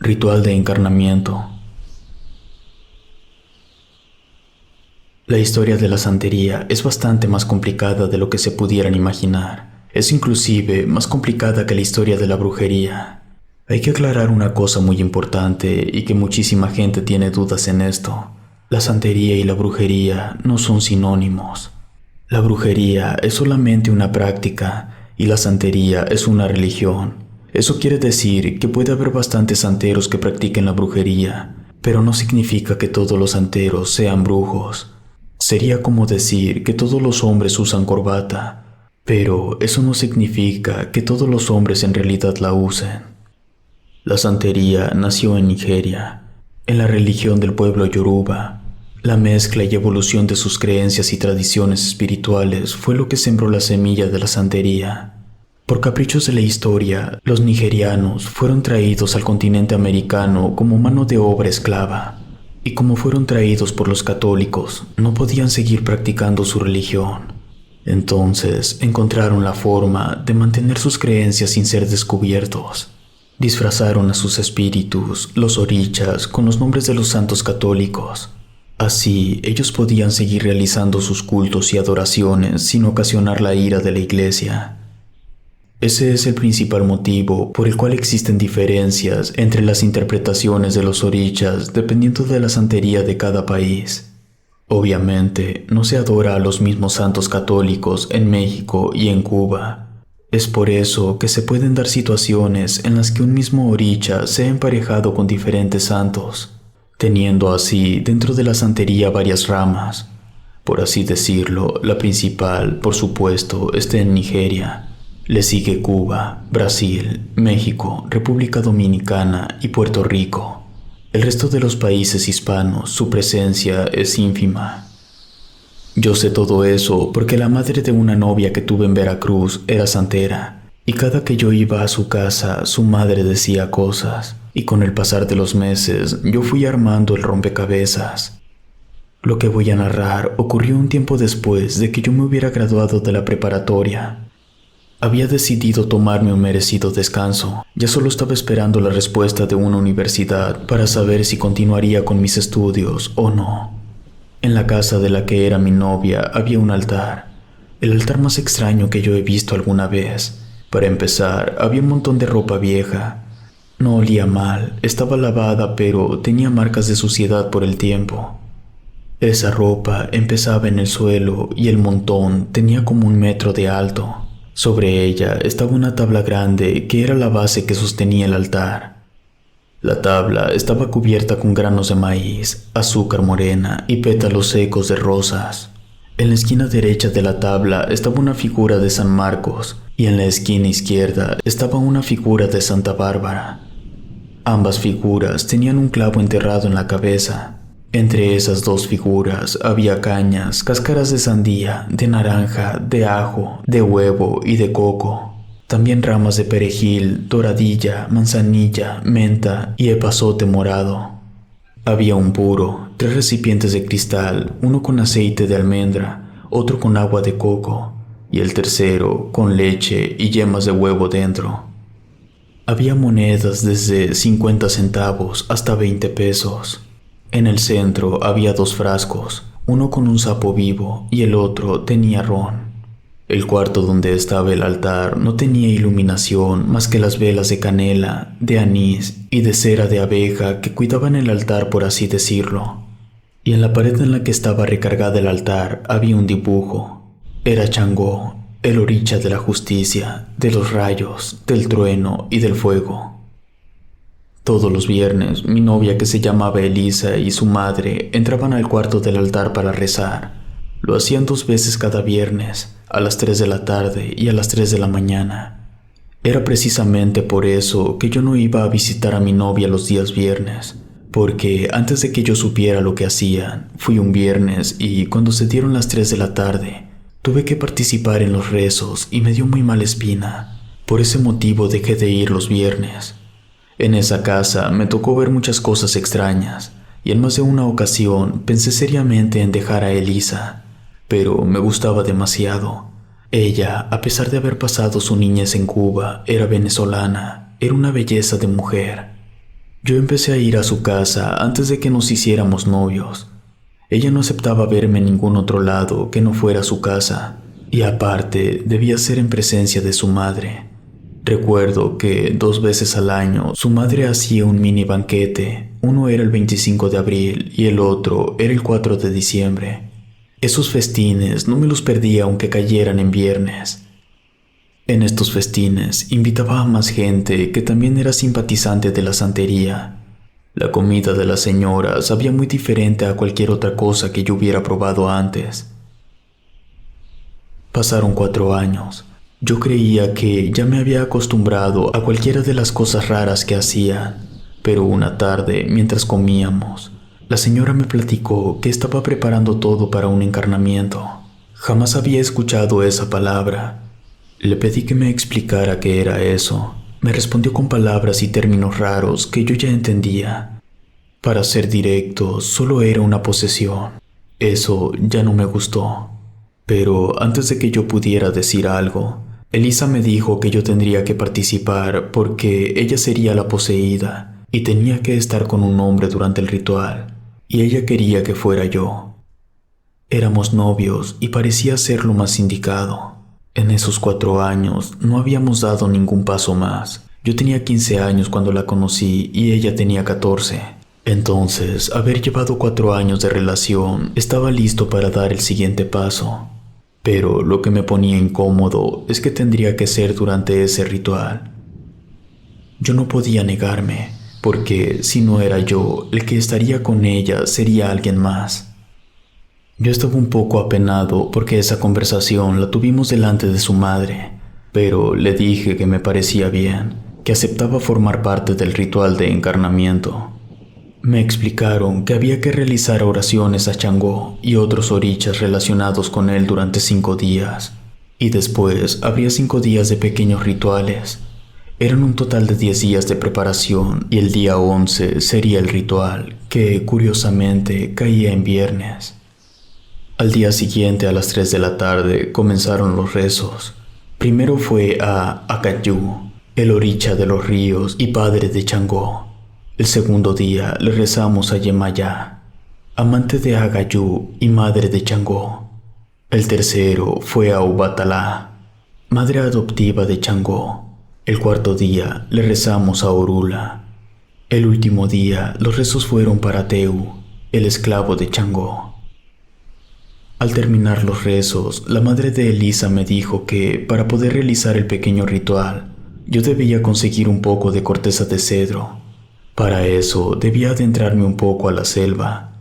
Ritual de encarnamiento. La historia de la santería es bastante más complicada de lo que se pudieran imaginar. Es inclusive más complicada que la historia de la brujería. Hay que aclarar una cosa muy importante y que muchísima gente tiene dudas en esto. La santería y la brujería no son sinónimos. La brujería es solamente una práctica y la santería es una religión. Eso quiere decir que puede haber bastantes santeros que practiquen la brujería, pero no significa que todos los santeros sean brujos. Sería como decir que todos los hombres usan corbata, pero eso no significa que todos los hombres en realidad la usen. La santería nació en Nigeria, en la religión del pueblo Yoruba. La mezcla y evolución de sus creencias y tradiciones espirituales fue lo que sembró la semilla de la santería. Por caprichos de la historia, los nigerianos fueron traídos al continente americano como mano de obra esclava, y como fueron traídos por los católicos, no podían seguir practicando su religión. Entonces encontraron la forma de mantener sus creencias sin ser descubiertos. Disfrazaron a sus espíritus, los orichas, con los nombres de los santos católicos. Así, ellos podían seguir realizando sus cultos y adoraciones sin ocasionar la ira de la iglesia. Ese es el principal motivo por el cual existen diferencias entre las interpretaciones de los orichas dependiendo de la santería de cada país. Obviamente, no se adora a los mismos santos católicos en México y en Cuba. Es por eso que se pueden dar situaciones en las que un mismo oricha sea emparejado con diferentes santos, teniendo así dentro de la santería varias ramas. Por así decirlo, la principal, por supuesto, está en Nigeria. Le sigue Cuba, Brasil, México, República Dominicana y Puerto Rico. El resto de los países hispanos, su presencia es ínfima. Yo sé todo eso porque la madre de una novia que tuve en Veracruz era santera, y cada que yo iba a su casa, su madre decía cosas, y con el pasar de los meses yo fui armando el rompecabezas. Lo que voy a narrar ocurrió un tiempo después de que yo me hubiera graduado de la preparatoria. Había decidido tomarme un merecido descanso. Ya solo estaba esperando la respuesta de una universidad para saber si continuaría con mis estudios o no. En la casa de la que era mi novia había un altar. El altar más extraño que yo he visto alguna vez. Para empezar, había un montón de ropa vieja. No olía mal, estaba lavada, pero tenía marcas de suciedad por el tiempo. Esa ropa empezaba en el suelo y el montón tenía como 1 metro de alto. Sobre ella estaba una tabla grande que era la base que sostenía el altar. La tabla estaba cubierta con granos de maíz, azúcar morena y pétalos secos de rosas. En la esquina derecha de la tabla estaba una figura de San Marcos y en la esquina izquierda estaba una figura de Santa Bárbara. Ambas figuras tenían un clavo enterrado en la cabeza. Entre esas dos figuras había cañas, cáscaras de sandía, de naranja, de ajo, de huevo y de coco. También ramas de perejil, doradilla, manzanilla, menta y epazote morado. Había un puro, 3 recipientes de cristal, uno con aceite de almendra, otro con agua de coco y el tercero con leche y yemas de huevo dentro. Había monedas desde 50 centavos hasta 20 pesos. En el centro había 2 frascos, uno con un sapo vivo y el otro tenía ron. El cuarto donde estaba el altar no tenía iluminación más que las velas de canela, de anís y de cera de abeja que cuidaban el altar, por así decirlo. Y en la pared en la que estaba recargada el altar había un dibujo. Era Changó, el oricha de la justicia, de los rayos, del trueno y del fuego. Todos los viernes, mi novia, que se llamaba Elisa, y su madre entraban al cuarto del altar para rezar. Lo hacían 2 veces cada viernes, a las 3 de la tarde y a las 3 de la mañana. Era precisamente por eso que yo no iba a visitar a mi novia los días viernes, porque antes de que yo supiera lo que hacían, fui un viernes y cuando se dieron las 3 de la tarde, tuve que participar en los rezos y me dio muy mala espina. Por ese motivo dejé de ir los viernes. En esa casa me tocó ver muchas cosas extrañas, y en más de una ocasión pensé seriamente en dejar a Elisa, pero me gustaba demasiado. Ella, a pesar de haber pasado su niñez en Cuba, era venezolana, era una belleza de mujer. Yo empecé a ir a su casa antes de que nos hiciéramos novios. Ella no aceptaba verme en ningún otro lado que no fuera su casa, y aparte debía ser en presencia de su madre. Recuerdo que 2 veces al año su madre hacía un mini banquete. Uno era el 25 de abril y el otro era el 4 de diciembre. Esos festines no me los perdía aunque cayeran en viernes. En estos festines invitaba a más gente que también era simpatizante de la santería. La comida de la señora sabía muy diferente a cualquier otra cosa que yo hubiera probado antes. Pasaron 4 años. Yo creía que ya me había acostumbrado a cualquiera de las cosas raras que hacían, pero una tarde, mientras comíamos, la señora me platicó que estaba preparando todo para un encarnamiento. Jamás había escuchado esa palabra. Le pedí que me explicara qué era eso. Me respondió con palabras y términos raros que yo ya entendía. Para ser directo, solo era una posesión. Eso ya no me gustó. Pero antes de que yo pudiera decir algo, Elisa me dijo que yo tendría que participar porque ella sería la poseída y tenía que estar con un hombre durante el ritual, y ella quería que fuera yo. Éramos novios y parecía ser lo más indicado. En esos 4 años no habíamos dado ningún paso más. Yo tenía 15 años cuando la conocí y ella tenía 14. Entonces, haber llevado 4 años de relación, estaba listo para dar el siguiente paso. Pero lo que me ponía incómodo es que tendría que ser durante ese ritual. Yo no podía negarme, porque si no era yo, el que estaría con ella sería alguien más. Yo estaba un poco apenado porque esa conversación la tuvimos delante de su madre, pero le dije que me parecía bien, que aceptaba formar parte del ritual de encarnamiento. Me explicaron que había que realizar oraciones a Changó y otros orichas relacionados con él durante 5 días, y después habría 5 días de pequeños rituales. Eran un total de 10 días de preparación y el día 11 sería el ritual, que curiosamente caía en viernes. Al día siguiente a las 3 de la tarde comenzaron los rezos. Primero fue a Acayú, el oricha de los ríos y padre de Changó. El segundo día le rezamos a Yemayá, amante de Agayú y madre de Changó. El tercero fue a Ubatalá, madre adoptiva de Changó. El cuarto día le rezamos a Orula. El último día los rezos fueron para Teu, el esclavo de Changó. Al terminar los rezos, la madre de Elisa me dijo que para poder realizar el pequeño ritual, yo debía conseguir un poco de corteza de cedro. Para eso debía adentrarme un poco a la selva.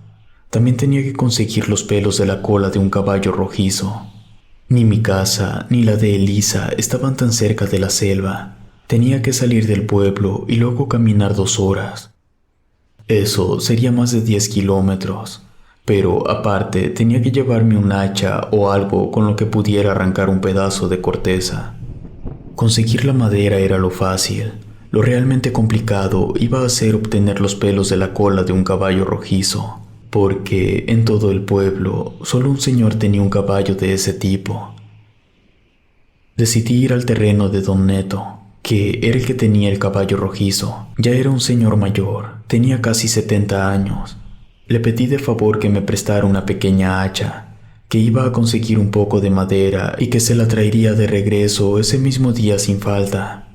También tenía que conseguir los pelos de la cola de un caballo rojizo. Ni mi casa ni la de Elisa estaban tan cerca de la selva. Tenía que salir del pueblo y luego caminar 2 horas. Eso sería más de 10 kilómetros. Pero aparte tenía que llevarme un hacha o algo con lo que pudiera arrancar un pedazo de corteza. Conseguir la madera era lo fácil. Lo realmente complicado iba a ser obtener los pelos de la cola de un caballo rojizo, porque en todo el pueblo solo un señor tenía un caballo de ese tipo. Decidí ir al terreno de Don Neto, que era el que tenía el caballo rojizo. Ya era un señor mayor, tenía casi 70 años. Le pedí de favor que me prestara una pequeña hacha, que iba a conseguir un poco de madera y que se la traería de regreso ese mismo día sin falta.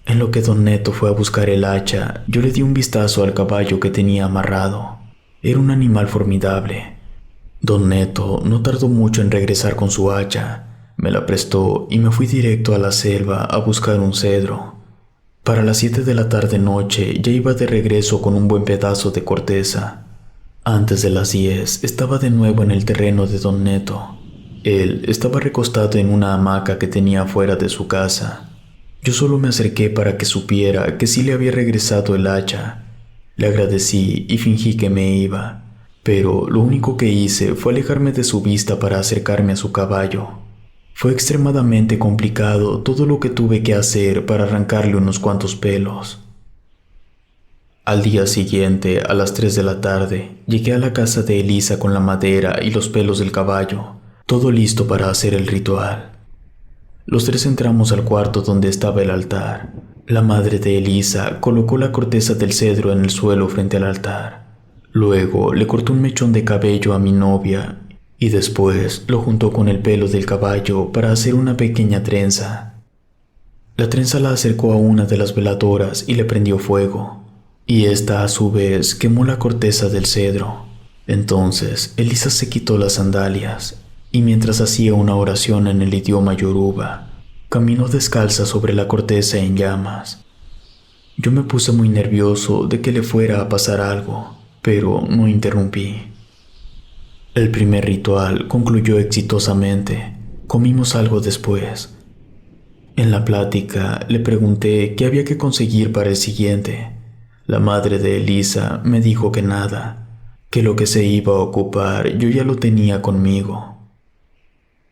En lo que Don Neto fue a buscar el hacha, yo le di un vistazo al caballo que tenía amarrado. Era un animal formidable. Don Neto no tardó mucho en regresar con su hacha. Me la prestó y me fui directo a la selva a buscar un cedro. Para las 7 de la tarde-noche ya iba de regreso con un buen pedazo de corteza. Antes de las 10 estaba de nuevo en el terreno de Don Neto. Él estaba recostado en una hamaca que tenía fuera de su casa. Yo solo me acerqué para que supiera que sí le había regresado el hacha. Le agradecí y fingí que me iba, pero lo único que hice fue alejarme de su vista para acercarme a su caballo. Fue extremadamente complicado todo lo que tuve que hacer para arrancarle unos cuantos pelos. Al día siguiente, a las 3 de la tarde, llegué a la casa de Elisa con la madera y los pelos del caballo, todo listo para hacer el ritual. Los 3 entramos al cuarto donde estaba el altar. La madre de Elisa colocó la corteza del cedro en el suelo frente al altar. Luego le cortó un mechón de cabello a mi novia y después lo juntó con el pelo del caballo para hacer una pequeña trenza. La trenza la acercó a una de las veladoras y le prendió fuego, y ésta a su vez quemó la corteza del cedro. Entonces Elisa se quitó las sandalias y mientras hacía una oración en el idioma yoruba, caminó descalza sobre la corteza en llamas. Yo me puse muy nervioso de que le fuera a pasar algo, pero no interrumpí. El primer ritual concluyó exitosamente. Comimos algo después. En la plática le pregunté qué había que conseguir para el siguiente. La madre de Elisa me dijo que nada, que lo que se iba a ocupar yo ya lo tenía conmigo.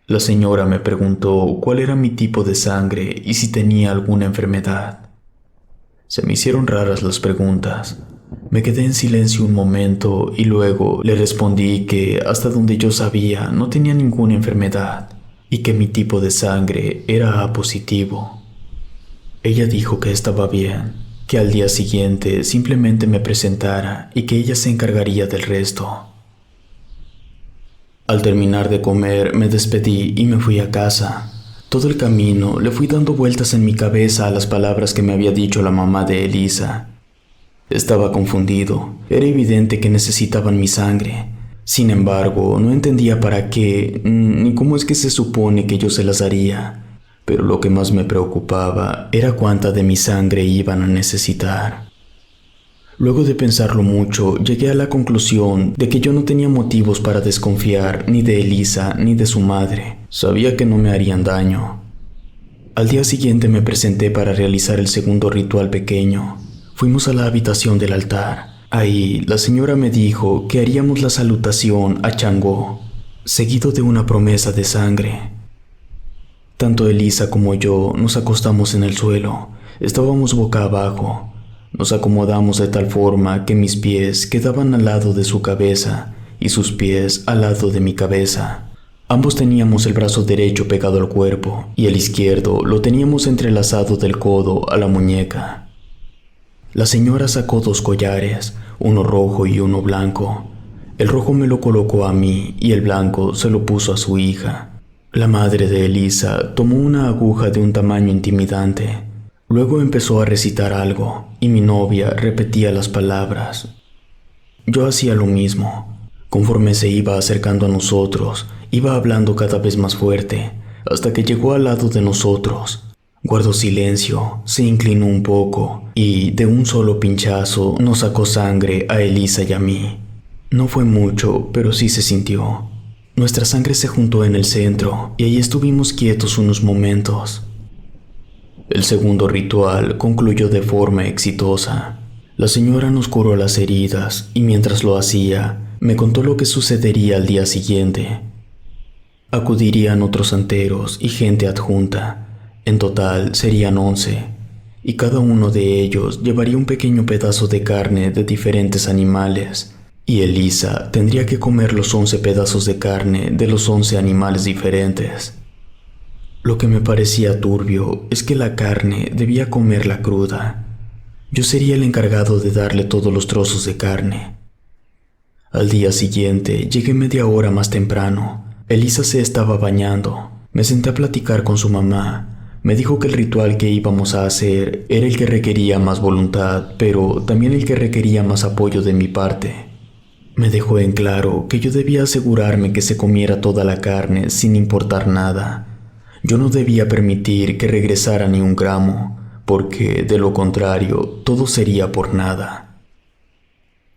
La señora me preguntó cuál era mi tipo de sangre y si tenía alguna enfermedad. Se me hicieron raras las preguntas. Me quedé en silencio un momento y luego le respondí que hasta donde yo sabía no tenía ninguna enfermedad y que mi tipo de sangre era A positivo. Ella dijo que estaba bien, que al día siguiente simplemente me presentara y que ella se encargaría del resto. Al terminar de comer me despedí y me fui a casa. Todo el camino le fui dando vueltas en mi cabeza a las palabras que me había dicho la mamá de Elisa. Estaba confundido. Era evidente que necesitaban mi sangre. Sin embargo, no entendía para qué, ni cómo es que se supone que yo se las daría. Pero lo que más me preocupaba era cuánta de mi sangre iban a necesitar. Luego de pensarlo mucho, llegué a la conclusión de que yo no tenía motivos para desconfiar ni de Elisa ni de su madre. Sabía que no me harían daño. Al día siguiente me presenté para realizar el segundo ritual pequeño. Fuimos a la habitación del altar. Ahí la señora me dijo que haríamos la salutación a Changó, seguido de una promesa de sangre. Tanto Elisa como yo nos acostamos en el suelo. Estábamos boca abajo. Nos acomodamos de tal forma que mis pies quedaban al lado de su cabeza y sus pies al lado de mi cabeza. Ambos teníamos el brazo derecho pegado al cuerpo y el izquierdo lo teníamos entrelazado del codo a la muñeca. La señora sacó 2 collares, uno rojo y uno blanco. El rojo me lo colocó a mí y el blanco se lo puso a su hija. La madre de Elisa tomó una aguja de un tamaño intimidante. Luego empezó a recitar algo y mi novia repetía las palabras. Yo hacía lo mismo. Conforme se iba acercando a nosotros, iba hablando cada vez más fuerte, hasta que llegó al lado de nosotros. Guardó silencio, se inclinó un poco y, de un solo pinchazo, nos sacó sangre a Elisa y a mí. No fue mucho, pero sí se sintió. Nuestra sangre se juntó en el centro y ahí estuvimos quietos unos momentos. El segundo ritual concluyó de forma exitosa. La señora nos curó las heridas y mientras lo hacía, me contó lo que sucedería al día siguiente. Acudirían otros santeros y gente adjunta. En total serían 11, y cada uno de ellos llevaría un pequeño pedazo de carne de diferentes animales, y Elisa tendría que comer los 11 pedazos de carne de los 11 animales diferentes. Lo que me parecía turbio es que la carne debía comerla cruda. Yo sería el encargado de darle todos los trozos de carne. Al día siguiente llegué media hora más temprano. Elisa se estaba bañando. Me senté a platicar con su mamá. Me dijo que el ritual que íbamos a hacer era el que requería más voluntad, pero también el que requería más apoyo de mi parte. Me dejó en claro que yo debía asegurarme que se comiera toda la carne sin importar nada. Yo no debía permitir que regresara ni un gramo, porque de lo contrario todo sería por nada.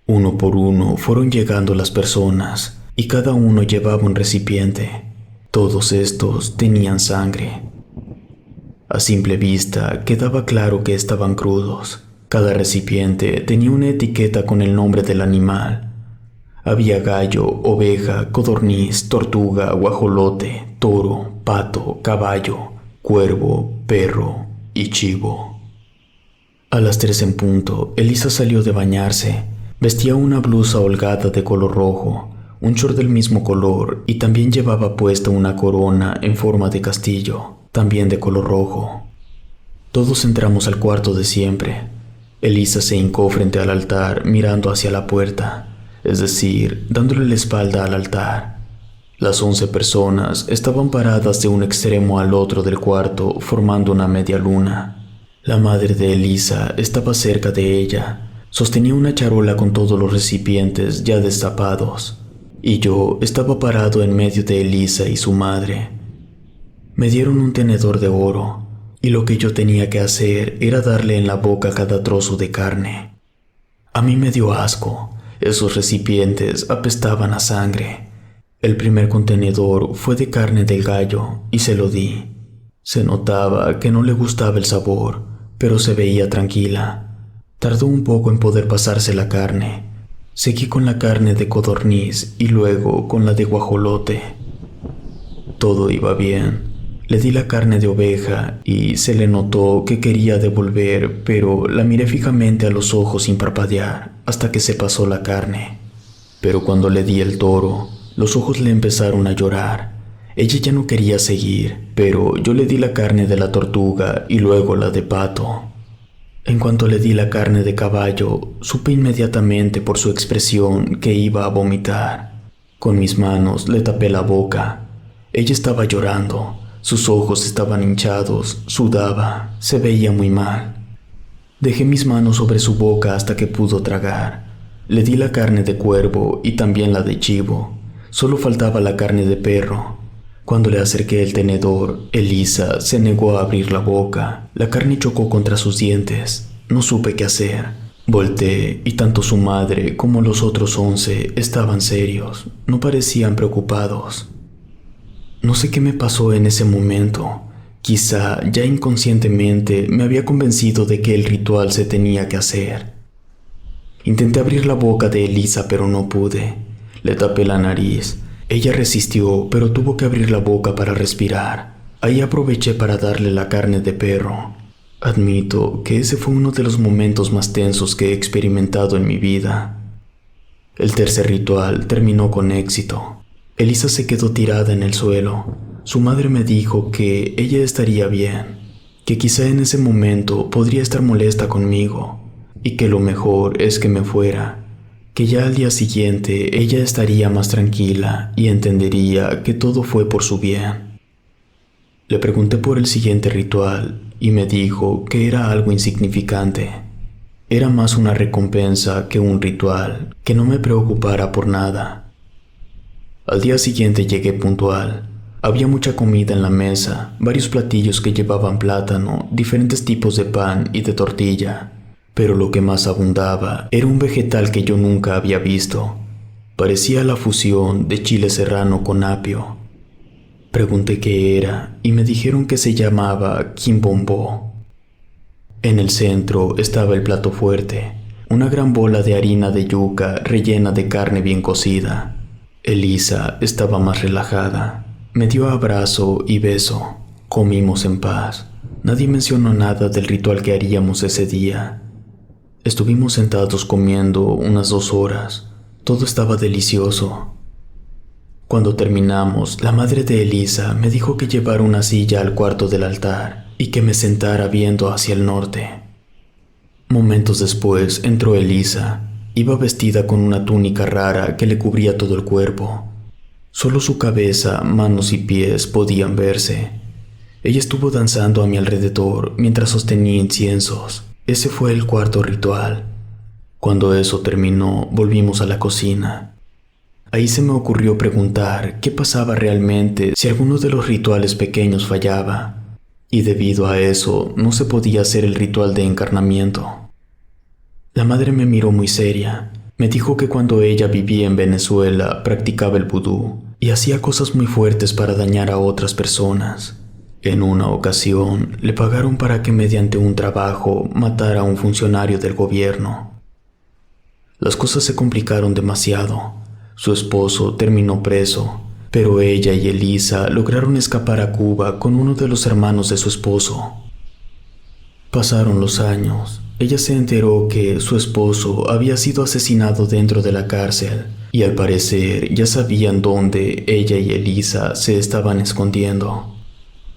Uno por uno fueron llegando las personas y cada uno llevaba un recipiente. Todos estos tenían sangre. A simple vista quedaba claro que estaban crudos. Cada recipiente tenía una etiqueta con el nombre del animal. Había gallo, oveja, codorniz, tortuga, guajolote, toro, pato, caballo, cuervo, perro y chivo. A las 3 en punto, Elisa salió de bañarse. Vestía una blusa holgada de color rojo, un short del mismo color y también llevaba puesta una corona en forma de castillo, también de color rojo. Todos entramos al cuarto de siempre. Elisa se hincó frente al altar mirando hacia la puerta, es decir, dándole la espalda al altar. Las 11 personas estaban paradas de un extremo al otro del cuarto formando una media luna. La madre de Elisa estaba cerca de ella. Sostenía una charola con todos los recipientes ya destapados, y yo estaba parado en medio de Elisa y su madre. Me dieron un tenedor de oro, y lo que yo tenía que hacer era darle en la boca cada trozo de carne. A mí me dio asco. Esos recipientes apestaban a sangre. El primer contenedor fue de carne del gallo y se lo di. Se notaba que no le gustaba el sabor, pero se veía tranquila. Tardó un poco en poder pasarse la carne. Seguí con la carne de codorniz y luego con la de guajolote. Todo iba bien. Le di la carne de oveja y se le notó que quería devolver, pero la miré fijamente a los ojos sin parpadear hasta que se pasó la carne. Pero cuando le di el toro, los ojos le empezaron a llorar. Ella ya no quería seguir, pero yo le di la carne de la tortuga y luego la de pato. En cuanto le di la carne de caballo, supe inmediatamente por su expresión que iba a vomitar. Con mis manos le tapé la boca. Ella estaba llorando. Sus ojos estaban hinchados, sudaba, se veía muy mal. Dejé mis manos sobre su boca hasta que pudo tragar. Le di la carne de cuervo y también la de chivo. Solo faltaba la carne de perro. Cuando le acerqué el tenedor, Elisa se negó a abrir la boca. La carne chocó contra sus dientes. No supe qué hacer. Volteé y tanto su madre como los otros 11 estaban serios. No parecían preocupados. No sé qué me pasó en ese momento. Quizá ya inconscientemente me había convencido de que el ritual se tenía que hacer. Intenté abrir la boca de Elisa, pero no pude. Le tapé la nariz. Ella resistió, pero tuvo que abrir la boca para respirar. Ahí aproveché para darle la carne de perro. Admito que ese fue uno de los momentos más tensos que he experimentado en mi vida. El tercer ritual terminó con éxito. Elisa se quedó tirada en el suelo. Su madre me dijo que ella estaría bien, que quizá en ese momento podría estar molesta conmigo, y que lo mejor es que me fuera, que ya al día siguiente ella estaría más tranquila y entendería que todo fue por su bien. Le pregunté por el siguiente ritual y me dijo que era algo insignificante. Era más una recompensa que un ritual, que no me preocupara por nada. Al día siguiente llegué puntual. Había mucha comida en la mesa, varios platillos que llevaban plátano, diferentes tipos de pan y de tortilla. Pero lo que más abundaba era un vegetal que yo nunca había visto. Parecía la fusión de chile serrano con apio. Pregunté qué era y me dijeron que se llamaba quimbombó. En el centro estaba el plato fuerte, una gran bola de harina de yuca rellena de carne bien cocida. Elisa estaba más relajada. Me dio abrazo y beso. Comimos en paz. Nadie mencionó nada del ritual que haríamos ese día. Estuvimos sentados comiendo unas 2 horas. Todo estaba delicioso. Cuando terminamos, la madre de Elisa me dijo que llevara una silla al cuarto del altar y que me sentara viendo hacia el norte. Momentos después entró Elisa. Iba vestida con una túnica rara que le cubría todo el cuerpo. Solo su cabeza, manos y pies podían verse. Ella estuvo danzando a mi alrededor mientras sostenía inciensos. Ese fue el cuarto ritual. Cuando eso terminó, volvimos a la cocina. Ahí se me ocurrió preguntar qué pasaba realmente si alguno de los rituales pequeños fallaba. Y debido a eso, no se podía hacer el ritual de encarnamiento. La madre me miró muy seria. Me dijo que cuando ella vivía en Venezuela practicaba el vudú y hacía cosas muy fuertes para dañar a otras personas. En una ocasión le pagaron para que mediante un trabajo matara a un funcionario del gobierno. Las cosas se complicaron demasiado. Su esposo terminó preso, pero ella y Elisa lograron escapar a Cuba con uno de los hermanos de su esposo. Pasaron los años. Ella se enteró que su esposo había sido asesinado dentro de la cárcel y al parecer ya sabían dónde ella y Elisa se estaban escondiendo.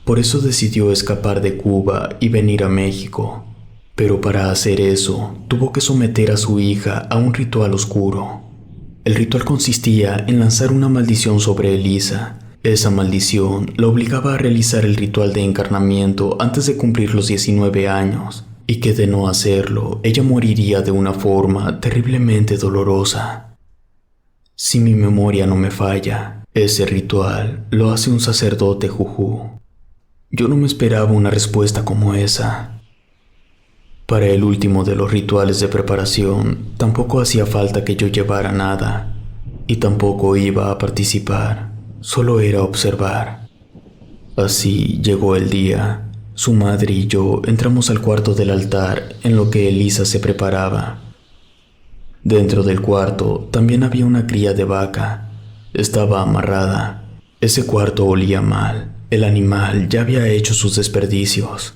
Por eso decidió escapar de Cuba y venir a México. Pero para hacer eso, tuvo que someter a su hija a un ritual oscuro. El ritual consistía en lanzar una maldición sobre Elisa. Esa maldición la obligaba a realizar el ritual de encarnamiento antes de cumplir los 19 años, y que de no hacerlo, ella moriría de una forma terriblemente dolorosa. Si mi memoria no me falla, ese ritual lo hace un sacerdote jujú. Yo no me esperaba una respuesta como esa. Para el último de los rituales de preparación, tampoco hacía falta que yo llevara nada, y tampoco iba a participar, solo era observar. Así llegó el día. Su madre y yo entramos al cuarto del altar en lo que Elisa se preparaba. Dentro del cuarto también había una cría de vaca. Estaba amarrada. Ese cuarto olía mal. El animal ya había hecho sus desperdicios.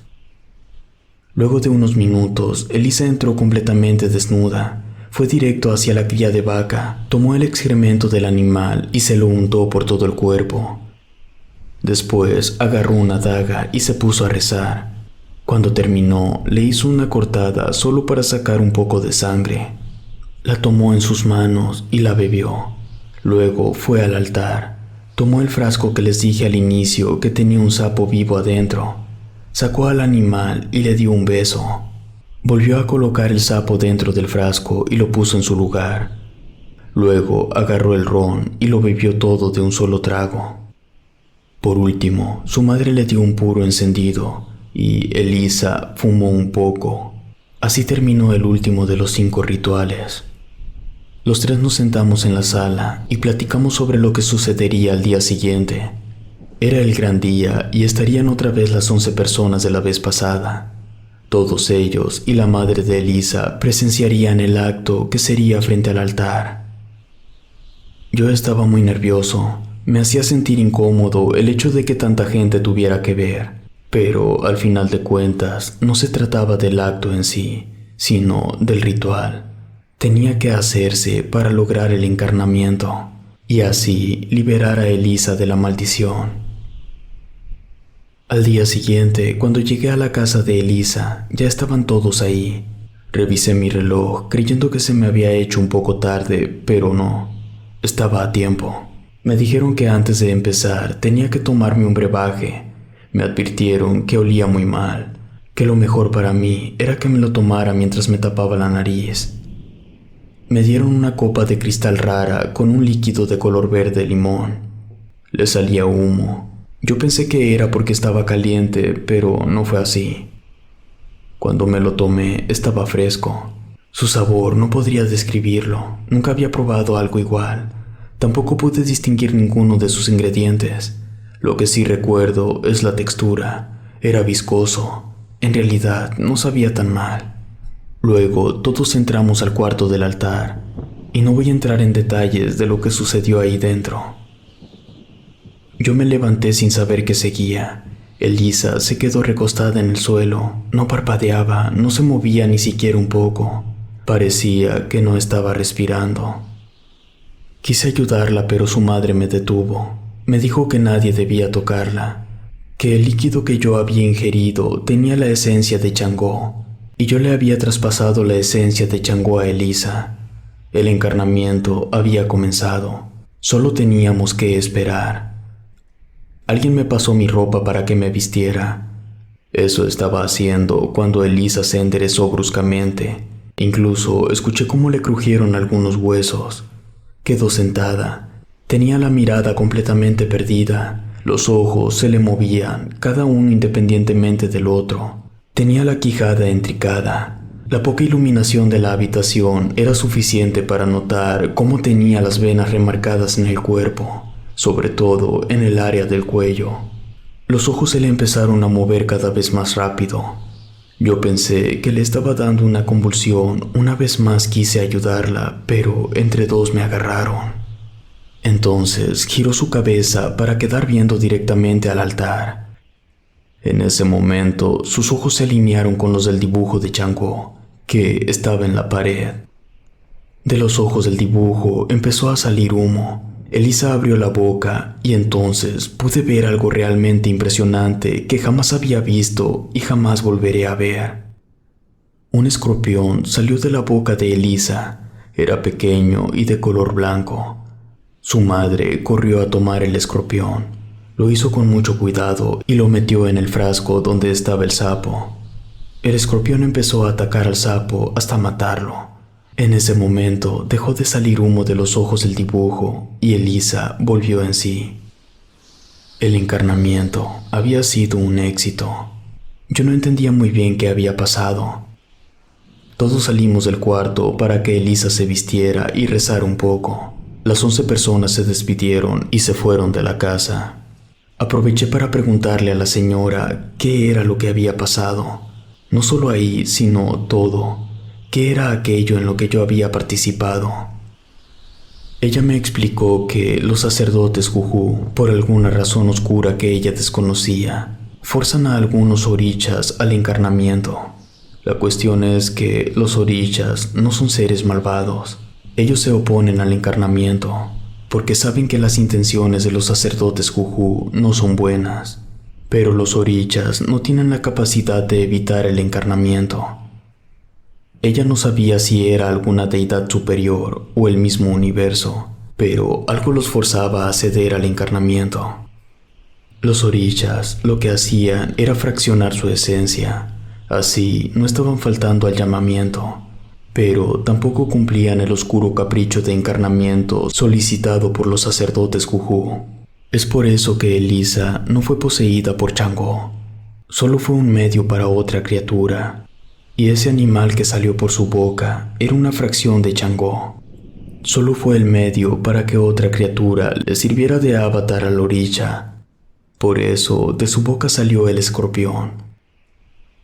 Luego de unos minutos, Elisa entró completamente desnuda. Fue directo hacia la cría de vaca, tomó el excremento del animal y se lo untó por todo el cuerpo. Después agarró una daga y se puso a rezar. Cuando terminó, le hizo una cortada solo para sacar un poco de sangre. La tomó en sus manos y la bebió. Luego fue al altar. Tomó el frasco que les dije al inicio que tenía un sapo vivo adentro. Sacó al animal y le dio un beso. Volvió a colocar el sapo dentro del frasco y lo puso en su lugar. Luego agarró el ron y lo bebió todo de un solo trago. Por último, su madre le dio un puro encendido y Elisa fumó un poco. Así terminó el último de los 5 rituales. Los 3 nos sentamos en la sala y platicamos sobre lo que sucedería al día siguiente. Era el gran día y estarían otra vez las 11 personas de la vez pasada. Todos ellos y la madre de Elisa presenciarían el acto que sería frente al altar. Yo estaba muy nervioso. Me hacía sentir incómodo el hecho de que tanta gente tuviera que ver, pero al final de cuentas no se trataba del acto en sí, sino del ritual. Tenía que hacerse para lograr el encarnamiento y así liberar a Elisa de la maldición. Al día siguiente, cuando llegué a la casa de Elisa, ya estaban todos ahí. Revisé mi reloj creyendo que se me había hecho un poco tarde, pero no, estaba a tiempo. Me dijeron que antes de empezar tenía que tomarme un brebaje. Me advirtieron que olía muy mal, que lo mejor para mí era que me lo tomara mientras me tapaba la nariz. Me dieron una copa de cristal rara con un líquido de color verde limón. Le salía humo. Yo pensé que era porque estaba caliente, pero no fue así. Cuando me lo tomé, estaba fresco. Su sabor no podría describirlo. Nunca había probado algo igual. Tampoco pude distinguir ninguno de sus ingredientes. Lo que sí recuerdo es la textura. Era viscoso. En realidad, no sabía tan mal. Luego, todos entramos al cuarto del altar, y no voy a entrar en detalles de lo que sucedió ahí dentro. Yo me levanté sin saber qué seguía. Elisa se quedó recostada en el suelo, no parpadeaba, no se movía ni siquiera un poco. Parecía que no estaba respirando. Quise ayudarla, pero su madre me detuvo. Me dijo que nadie debía tocarla, que el líquido que yo había ingerido tenía la esencia de Changó, y yo le había traspasado la esencia de Changó a Elisa. El encarnamiento había comenzado. Solo teníamos que esperar. Alguien me pasó mi ropa para que me vistiera. Eso estaba haciendo cuando Elisa se enderezó bruscamente. Incluso escuché cómo le crujieron algunos huesos. Quedó sentada. Tenía la mirada completamente perdida. Los ojos se le movían, cada uno independientemente del otro. Tenía la quijada entricada. La poca iluminación de la habitación era suficiente para notar cómo tenía las venas remarcadas en el cuerpo, sobre todo en el área del cuello. Los ojos se le empezaron a mover cada vez más rápido. Yo pensé que le estaba dando una convulsión. Una vez más quise ayudarla, pero entre dos me agarraron. Entonces giró su cabeza para quedar viendo directamente al altar. En ese momento, sus ojos se alinearon con los del dibujo de Changó, que estaba en la pared. De los ojos del dibujo empezó a salir humo. Elisa abrió la boca y entonces pude ver algo realmente impresionante que jamás había visto y jamás volveré a ver. Un escorpión salió de la boca de Elisa. Era pequeño y de color blanco. Su madre corrió a tomar el escorpión. Lo hizo con mucho cuidado y lo metió en el frasco donde estaba el sapo. El escorpión empezó a atacar al sapo hasta matarlo. En ese momento dejó de salir humo de los ojos del dibujo y Elisa volvió en sí. El encarnamiento había sido un éxito. Yo no entendía muy bien qué había pasado. Todos salimos del cuarto para que Elisa se vistiera y rezara un poco. Las 11 personas se despidieron y se fueron de la casa. Aproveché para preguntarle a la señora qué era lo que había pasado. No solo ahí, sino todo. ¿Qué era aquello en lo que yo había participado? Ella me explicó que los sacerdotes jujú, por alguna razón oscura que ella desconocía, forzan a algunos orichas al encarnamiento. La cuestión es que los orichas no son seres malvados. Ellos se oponen al encarnamiento porque saben que las intenciones de los sacerdotes jujú no son buenas. Pero los orichas no tienen la capacidad de evitar el encarnamiento. Ella no sabía si era alguna deidad superior o el mismo universo, pero algo los forzaba a ceder al encarnamiento. Los orichas lo que hacían era fraccionar su esencia. Así no estaban faltando al llamamiento, pero tampoco cumplían el oscuro capricho de encarnamiento solicitado por los sacerdotes jujú. Es por eso que Elisa no fue poseída por Changó. Solo fue un medio para otra criatura. Y ese animal que salió por su boca era una fracción de Changó. Solo fue el medio para que otra criatura le sirviera de avatar al oricha. Por eso de su boca salió el escorpión.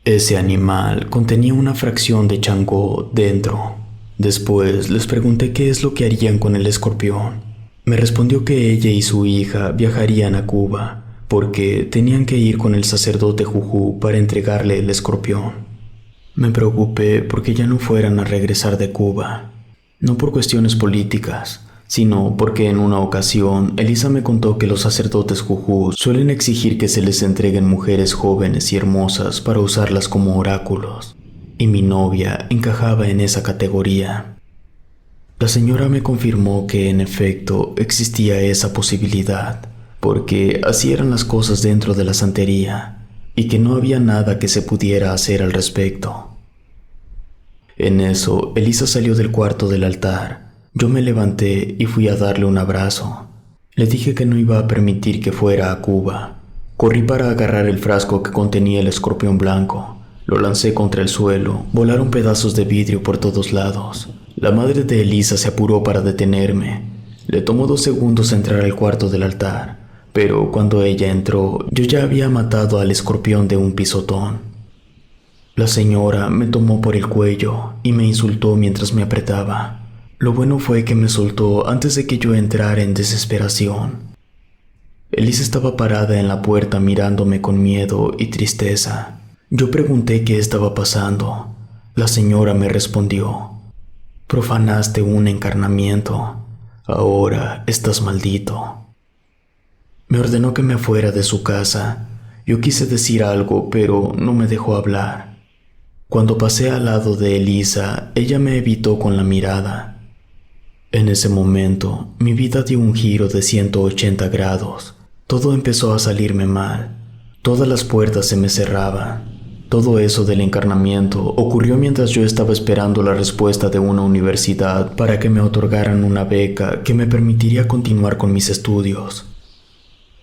Ese animal contenía una fracción de Changó dentro. Después les pregunté qué es lo que harían con el escorpión. Me respondió que ella y su hija viajarían a Cuba, porque tenían que ir con el sacerdote jujú para entregarle el escorpión. Me preocupé porque ya no fueran a regresar de Cuba, no por cuestiones políticas, sino porque en una ocasión Elisa me contó que los sacerdotes jujú suelen exigir que se les entreguen mujeres jóvenes y hermosas para usarlas como oráculos, y mi novia encajaba en esa categoría. La señora me confirmó que en efecto existía esa posibilidad, porque así eran las cosas dentro de la santería, y que no había nada que se pudiera hacer al respecto. En eso, Elisa salió del cuarto del altar. Yo me levanté y fui a darle un abrazo. Le dije que no iba a permitir que fuera a Cuba. Corrí para agarrar el frasco que contenía el escorpión blanco. Lo lancé contra el suelo. Volaron pedazos de vidrio por todos lados. La madre de Elisa se apuró para detenerme. Le tomó 2 segundos entrar al cuarto del altar, pero cuando ella entró, yo ya había matado al escorpión de un pisotón. La señora me tomó por el cuello y me insultó mientras me apretaba. Lo bueno fue que me soltó antes de que yo entrara en desesperación. Elisa estaba parada en la puerta mirándome con miedo y tristeza. Yo pregunté qué estaba pasando. La señora me respondió: «Profanaste un encarnamiento. Ahora estás maldito». Me ordenó que me fuera de su casa. Yo quise decir algo, pero no me dejó hablar. Cuando pasé al lado de Elisa, ella me evitó con la mirada. En ese momento, mi vida dio un giro de 180 grados. Todo empezó a salirme mal. Todas las puertas se me cerraban. Todo eso del encarnamiento ocurrió mientras yo estaba esperando la respuesta de una universidad para que me otorgaran una beca que me permitiría continuar con mis estudios.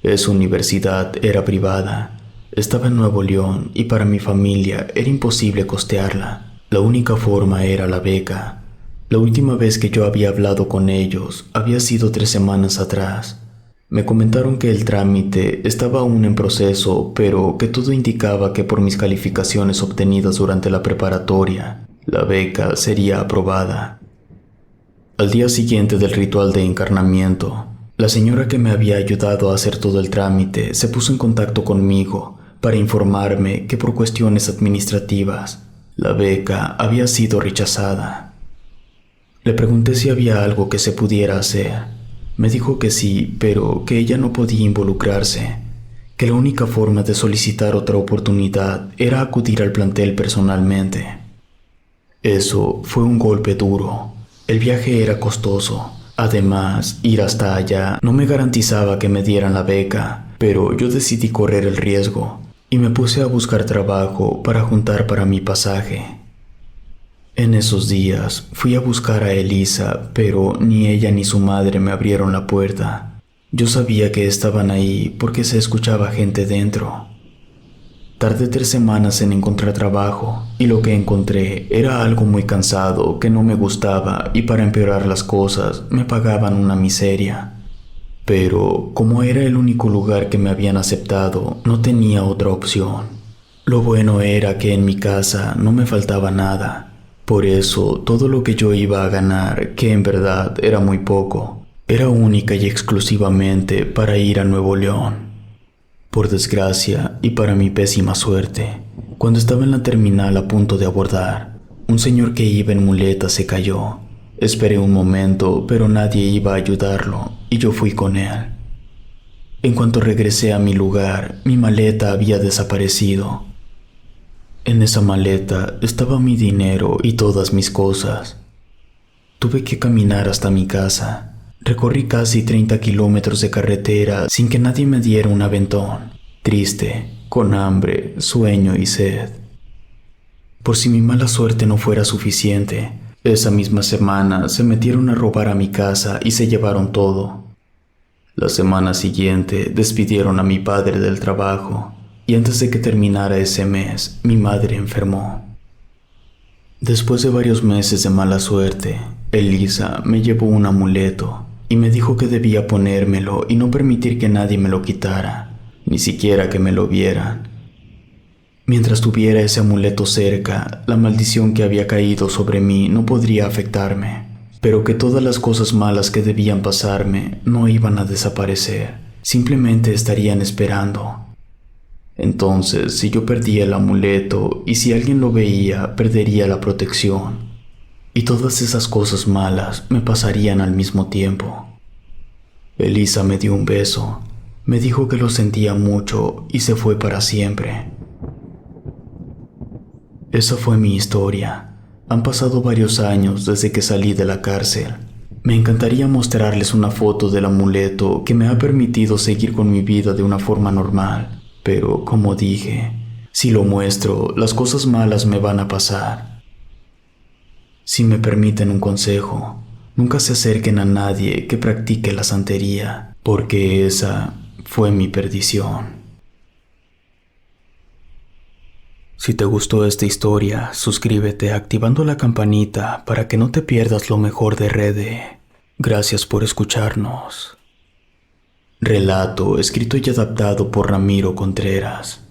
Esa universidad era privada. Estaba en Nuevo León y para mi familia era imposible costearla. La única forma era la beca. La última vez que yo había hablado con ellos había sido 3 semanas atrás. Me comentaron que el trámite estaba aún en proceso, pero que todo indicaba que por mis calificaciones obtenidas durante la preparatoria, la beca sería aprobada. Al día siguiente del ritual de encarnamiento, la señora que me había ayudado a hacer todo el trámite se puso en contacto conmigo para informarme que por cuestiones administrativas, la beca había sido rechazada. Le pregunté si había algo que se pudiera hacer. Me dijo que sí, pero que ella no podía involucrarse, que la única forma de solicitar otra oportunidad era acudir al plantel personalmente. Eso fue un golpe duro. El viaje era costoso. Además, ir hasta allá no me garantizaba que me dieran la beca, pero yo decidí correr el riesgo y me puse a buscar trabajo para juntar para mi pasaje. En esos días fui a buscar a Elisa, pero ni ella ni su madre me abrieron la puerta. Yo sabía que estaban ahí porque se escuchaba gente dentro. Tardé 3 semanas en encontrar trabajo y lo que encontré era algo muy cansado que no me gustaba y para empeorar las cosas me pagaban una miseria. Pero como era el único lugar que me habían aceptado, no tenía otra opción. Lo bueno era que en mi casa no me faltaba nada. Por eso todo lo que yo iba a ganar, que en verdad era muy poco, era única y exclusivamente para ir a Nuevo León. Por desgracia y para mi pésima suerte, cuando estaba en la terminal a punto de abordar, un señor que iba en muleta se cayó. Esperé un momento, pero nadie iba a ayudarlo y yo fui con él. En cuanto regresé a mi lugar, mi maleta había desaparecido. En esa maleta estaba mi dinero y todas mis cosas. Tuve que caminar hasta mi casa. Recorrí casi 30 kilómetros de carretera sin que nadie me diera un aventón, triste, con hambre, sueño y sed. Por si mi mala suerte no fuera suficiente, esa misma semana se metieron a robar a mi casa y se llevaron todo. La semana siguiente despidieron a mi padre del trabajo y antes de que terminara ese mes, mi madre enfermó. Después de varios meses de mala suerte, Elisa me llevó un amuleto y me dijo que debía ponérmelo y no permitir que nadie me lo quitara, ni siquiera que me lo vieran. Mientras tuviera ese amuleto cerca, la maldición que había caído sobre mí no podría afectarme, pero que todas las cosas malas que debían pasarme no iban a desaparecer, simplemente estarían esperando. Entonces, si yo perdía el amuleto y si alguien lo veía, perdería la protección. Y todas esas cosas malas me pasarían al mismo tiempo. Elisa me dio un beso, me dijo que lo sentía mucho y se fue para siempre. Esa fue mi historia. Han pasado varios años desde que salí de la cárcel. Me encantaría mostrarles una foto del amuleto que me ha permitido seguir con mi vida de una forma normal. Pero, como dije, si lo muestro, las cosas malas me van a pasar. Si me permiten un consejo, nunca se acerquen a nadie que practique la santería, porque esa fue mi perdición. Si te gustó esta historia, suscríbete activando la campanita para que no te pierdas lo mejor de Rede. Gracias por escucharnos. Relato escrito y adaptado por Ramiro Contreras.